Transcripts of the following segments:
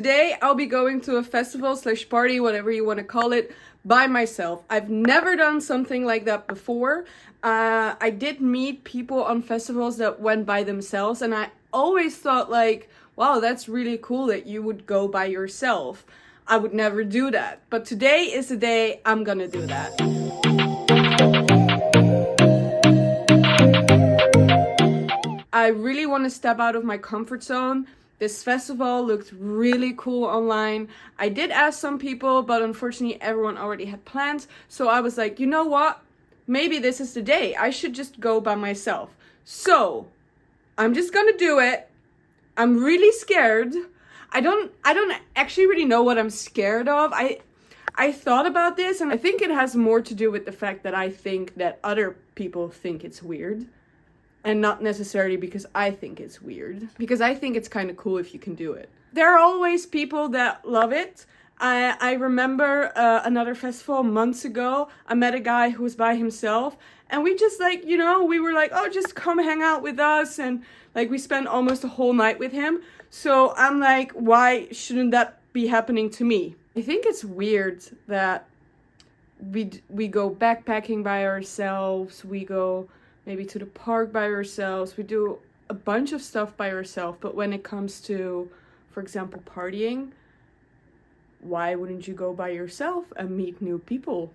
Today I'll be going to a festival slash party, whatever you want to call it, by myself. I've never done something like that before. I did meet people on festivals that went by themselves, and I always thought like, wow, that's really cool that you would go by yourself. I would never do that. But today is the day I'm gonna do that. I really want to step out of my comfort zone. This festival looked really cool online. I did ask some people, but unfortunately everyone already had plans. So I was like, you know what? Maybe this is the day. I should just go by myself. So I'm just gonna do it. I'm really scared. I don't actually really know what I'm scared of. I thought about this, and I think it has more to do with the fact that I think that other people think it's weird. And not necessarily because I think it's weird. Because I think it's kind of cool if you can do it. There are always people that love it. I remember another festival months ago. I met a guy who was by himself. And we just like, we were like, oh, just come hang out with us. And like we spent almost a whole night with him. So I'm like, why shouldn't that be happening to me? I think it's weird that we go backpacking by ourselves. We go maybe to the park by ourselves. We do a bunch of stuff by ourselves. But when it comes to, for example, partying, why wouldn't you go by yourself and meet new people?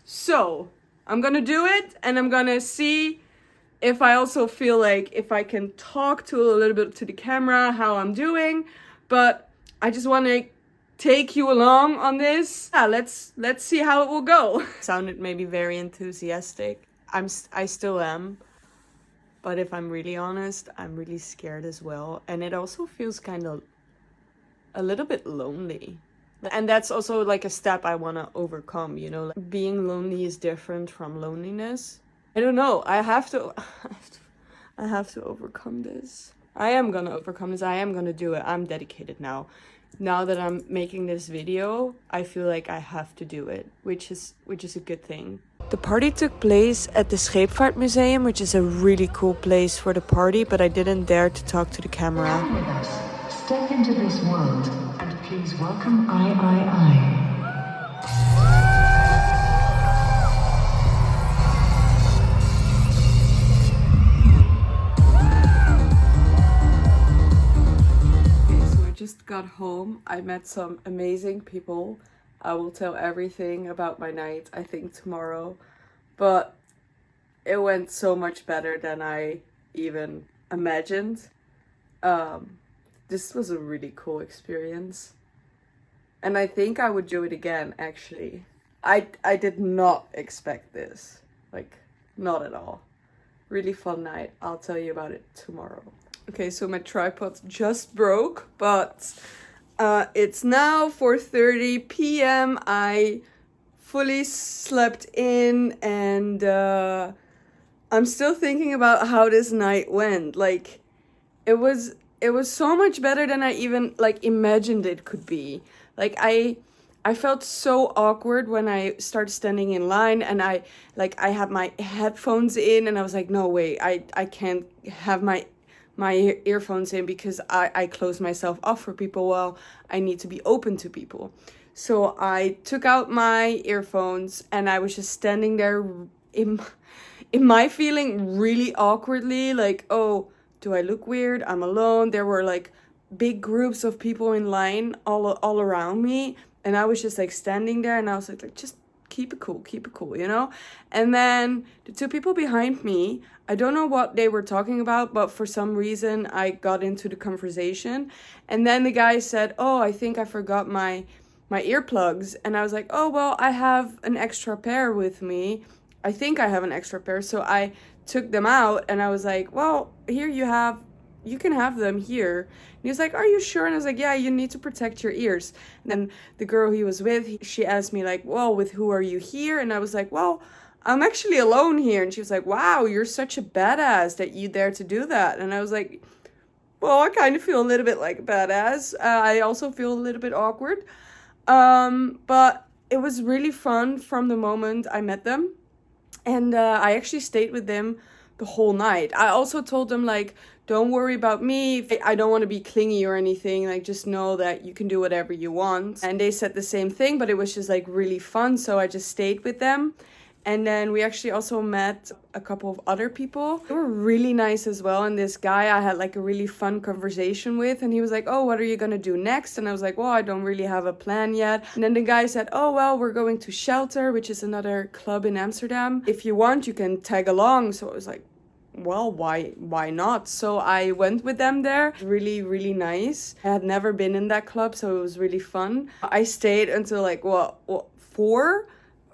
So I'm gonna do it, and I'm gonna see if I also feel like if I can talk to a little bit to the camera, how I'm doing. But I just want to take you along on this. Yeah, let's see how it will go. Sounded maybe very enthusiastic. I still am, but if I'm really honest, I'm really scared as well. And it also feels kind of a little bit lonely. And that's also like a step I want to overcome, like being lonely is different from loneliness. I don't know. I have to overcome this. I am gonna overcome this. I am gonna do it. I'm dedicated now. Now that I'm making this video, I feel like I have to do it, which is a good thing. The party took place at the Scheepvaartmuseum, which is a really cool place for the party, but I didn't dare to talk to the camera. Come with us. Step into this world, and please welcome I. Just got home. I met some amazing people. I will tell everything about my night, I think, tomorrow. But it went so much better than I even imagined. This was a really cool experience. And I think I would do it again, actually. I did not expect this. Like, not at all. Really fun night. I'll tell you about it tomorrow. Okay, so my tripod just broke, but it's now 4:30 p.m. I fully slept in, and I'm still thinking about how this night went. Like, it was so much better than I even like imagined it could be. Like I felt so awkward when I started standing in line, and I had my headphones in, and I was like, no way, I can't have my earphones in because I close myself off for people. Well, I need to be open to people. So I took out my earphones, and I was just standing there in my feeling really awkwardly, like, oh, do I look weird? I'm alone. There were like big groups of people in line all around me, and I was just like standing there, and I was like just keep it cool, And then the two people behind me, I don't know what they were talking about, but for some reason I got into the conversation. And then the guy said, oh, I think I forgot my earplugs. And I was like, oh, well, I have an extra pair with me. I think I have an extra pair. So I took them out, and I was like, well, here you can have them here. And he was like, are you sure? And I was like, yeah, you need to protect your ears. And then the girl he was with, she asked me like, well, with who are you here? And I was like, well, I'm actually alone here. And she was like, wow, you're such a badass that you dare to do that. And I was like, well, I kind of feel a little bit like a badass. I also feel a little bit awkward. But it was really fun from the moment I met them. And I actually stayed with them the whole night. I also told them, like, don't worry about me. I don't want to be clingy or anything. Like, just know that you can do whatever you want. And they said the same thing, but it was just like really fun. So I just stayed with them. And then we actually also met a couple of other people. They were really nice as well. And this guy I had like a really fun conversation with. And he was like, oh, what are you going to do next? And I was like, well, I don't really have a plan yet. And then the guy said, oh, well, we're going to Shelter, which is another club in Amsterdam. If you want, you can tag along. So I was like, well, why not? So I went with them there. Really, really nice. I had never been in that club, so it was really fun. I stayed until like, 4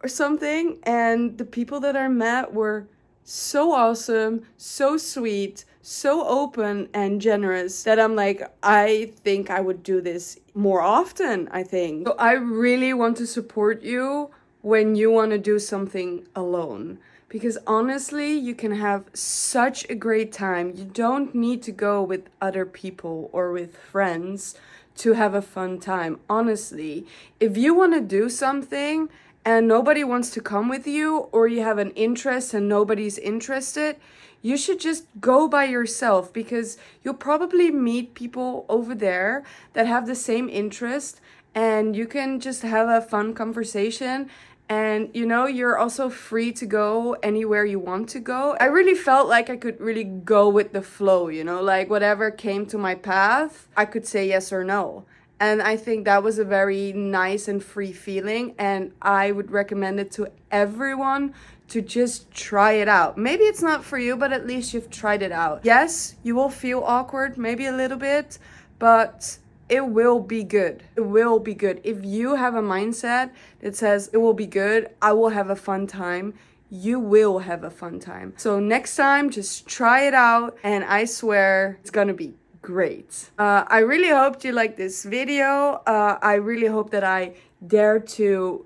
or something, and the people that I met were so awesome, so sweet, so open and generous that I'm like, I think I would do this more often, I think. So I really want to support you when you want to do something alone. Because honestly, you can have such a great time. You don't need to go with other people or with friends to have a fun time. Honestly, if you want to do something and nobody wants to come with you, or you have an interest and nobody's interested, you should just go by yourself, because you'll probably meet people over there that have the same interest, and you can just have a fun conversation. And you know, you're also free to go anywhere you want to go. I really felt like I could really go with the flow, you know, like whatever came to my path, I could say yes or no. And I think that was a very nice and free feeling. And I would recommend it to everyone to just try it out. Maybe it's not for you, but at least you've tried it out. Yes, you will feel awkward, maybe a little bit, but it will be good. It will be good. If you have a mindset that says it will be good, I will have a fun time, you will have a fun time. So next time, just try it out, and I swear it's gonna be great. I really hoped you liked this video. I really hope that I dare to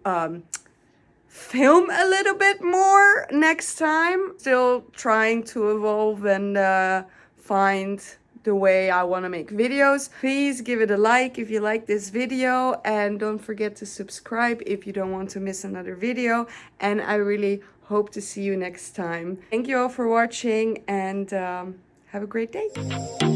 film a little bit more next time. Still trying to evolve and find the way I want to make videos. Please give it a like if you like this video, and don't forget to subscribe if you don't want to miss another video. And I really hope to see you next time. Thank you all for watching, and have a great day.